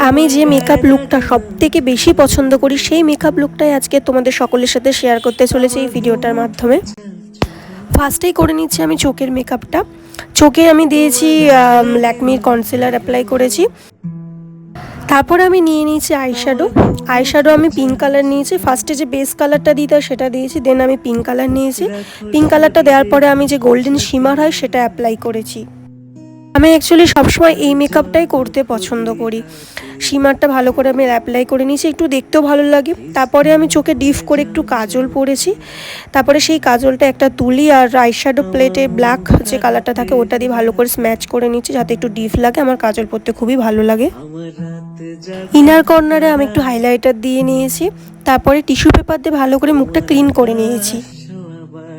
আমি যে মেকআপ লুকটা সবথেকে বেশি পছন্দ করি সেই মেকআপ লুকটাই আজকে তোমাদের সকলের সাথে শেয়ার করতে চলেছি এই ভিডিওটার মাধ্যমে। ফার্স্টেই করে নিচ্ছি আমি চোখের মেকআপটা। চোখে আমি দিয়েছি ল্যাকমির কনসিলার অ্যাপ্লাই করেছি। তারপরে আমি নিয়ে নিয়েছি আইশ্যাডো আমি পিঙ্ক কালার নিয়েছি। ফার্স্টে যে বেস কালারটা দিতে হয় সেটা দিয়েছি, দেন আমি পিঙ্ক কালার নিয়েছি। পিঙ্ক কালারটা দেওয়ার পরে আমি যে গোল্ডেন শিমার হয় সেটা অ্যাপ্লাই করেছি। আমি অ্যাকচুয়ালি সবসময় এই মেকআপটাই করতে পছন্দ করি। শিমারটা ভালো করে আমি অ্যাপ্লাই করে নিয়েছি, একটু দেখতেও ভালো লাগে। তারপরে আমি চোখে ডিপ করে একটু কাজল পরেছি। তারপরে সেই কাজলটা একটা তুলি আর আইশ্যাডো প্লেটে ব্ল্যাক যে কালারটা থাকে ওটা দিয়ে ভালো করে স্ম্যাচ করে নিচ্ছি যাতে একটু ডিপ লাগে। আমার কাজল পরতে খুবই ভালো লাগে। ইনার কর্নারে আমি একটু হাইলাইটার দিয়ে নিয়েছি। তারপরে টিস্যু পেপার দিয়ে ভালো করে মুখটা ক্লিন করে নিয়েছি।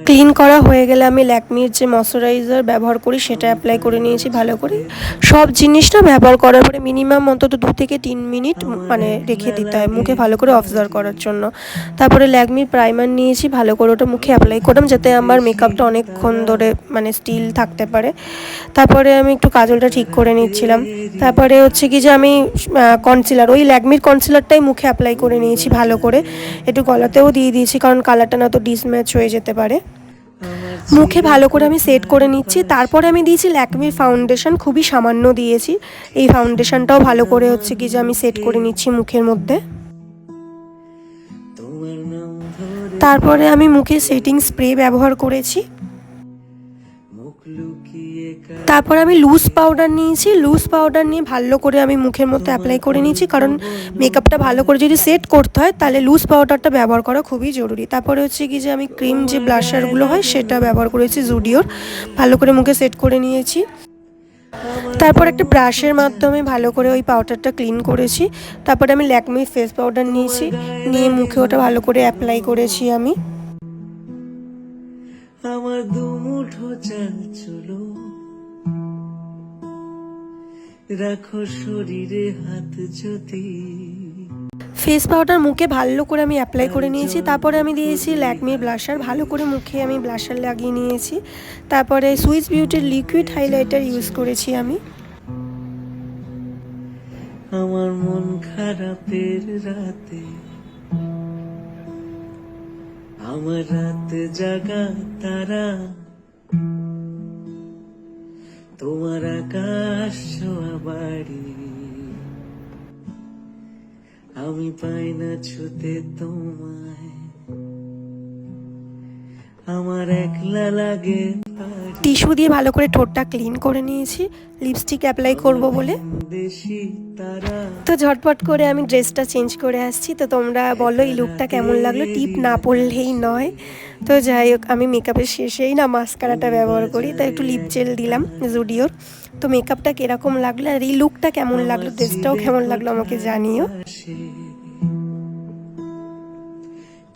ক্লিন করা হয়ে গেলে আমি ল্যাকমির যে ময়শ্চারাইজার ব্যবহার করি সেটা অ্যাপ্লাই করে নিয়েছি ভালো করে। সব জিনিসটা ব্যবহার করার পরে মিনিমাম অন্তত 2 থেকে 3 মিনিট মানে রেখে দিতে হয় মুখে ভালো করে অবজার্ভ করার জন্য। তারপরে ল্যাকমির প্রাইমার নিয়েছি, ভালো করে ওটা মুখে অ্যাপ্লাই করলাম যাতে আমার মেকআপটা অনেকক্ষণ ধরে মানে স্টিল থাকতে পারে। তারপরে আমি একটু কাজলটা ঠিক করে নিচ্ছিলাম। তারপরে হচ্ছে কি যে আমি কনসিলার, ওই ল্যাকমির কনসিলারটাই মুখে অ্যাপ্লাই করে নিয়েছি ভালো করে। একটু গলাতেও দিয়ে দিয়েছি কারণ কালারটা না তো ডিসম্যাচ হয়ে যেতে পারে। মুখে ভালো করে আমি সেট করে নিচ্ছি। তারপরে আমি দিয়েছি ল্যাকমির ফাউন্ডেশন, খুবই সামান্য দিয়েছি। এই ফাউন্ডেশনটাও ভালো করে হচ্ছে কি যে আমি সেট করে নিচ্ছি মুখের মধ্যে। তারপরে আমি মুখে সেটিং স্প্রে ব্যবহার করেছি। তারপর আমি লুজ পাউডার নিয়েছি। লুজ পাউডার নিয়ে ভালো করে আমি মুখের মধ্যে অ্যাপ্লাই করে নিয়েছি কারণ মেকআপটা ভালো করে যদি সেট করতে হয় তাহলে লুজ পাউডারটা ব্যবহার করা খুবই জরুরি। তারপরে হচ্ছে কি যে আমি ক্রিম যে ব্লাশারগুলো হয় সেটা ব্যবহার করেছি জুডিওর, ভালো করে মুখে সেট করে নিয়েছি। তারপর একটা ব্রাশের মাধ্যমে ভালো করে ওই পাউডারটা ক্লিন করেছি। তারপরে আমি ল্যাকমি ফেস পাউডার নিয়েছি, নিয়ে মুখে ওটা ভালো করে অ্যাপ্লাই করেছি আমি। আমার দুমুঠো চাল চলো রাখো শরীরে হাত যদি। ফেস পাউডার মুখে ভালো করে আমি অ্যাপ্লাই করে নিয়েছি। তারপরে আমি দিয়েছি ল্যাকমির ব্লাশার, ভালো করে মুখে আমি ব্লাশার লাগিয়ে নিয়েছি। তারপরে সুইস বিউটির লিকুইড হাইলাইটার ইউজ করেছি আমি। আমার মন খারাপের রাতে আমার রাত জাগা তারা তোমার আকাশ ছোঁয়া বাড়ি আমি পাই না ছুতে তোমায় আমার একলা লাগে। টিস্যু দিয়ে ভালো করে ঠোঁটটা ক্লিন করে নিয়েছি লিপস্টিক অ্যাপ্লাই করব বলে। তো ঝটপট করে আমি ড্রেসটা চেঞ্জ করে আসছি। তো তোমরা বলো এই লুকটা কেমন লাগলো, টিপ না পড়লেই নয়। তো যাই হোক, আমি মেকআপের শেষেই না মাস্কারাটা ব্যবহার করি, তাই একটু লিপ জেল দিলাম জুডিওর। তো মেকআপটা কীরকম লাগলো আর এই লুকটা কেমন লাগলো, ড্রেসটাও কেমন লাগলো আমাকে জানিও।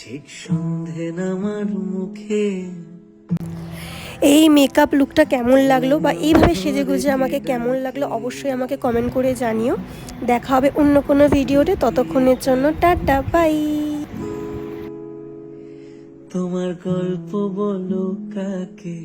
ঠিক সন্ধে নামার মুখে এই মেকআপ লুকটা কেমন লাগলো বা এইভাবে সেজে গুজে আমাকে কেমন লাগলো অবশ্যই আমাকে কমেন্ট করে জানিও। দেখা হবে অন্য কোনো ভিডিওতে, ততক্ষণের জন্য টাটা বাই। তোমার গল্প বলো কাকে।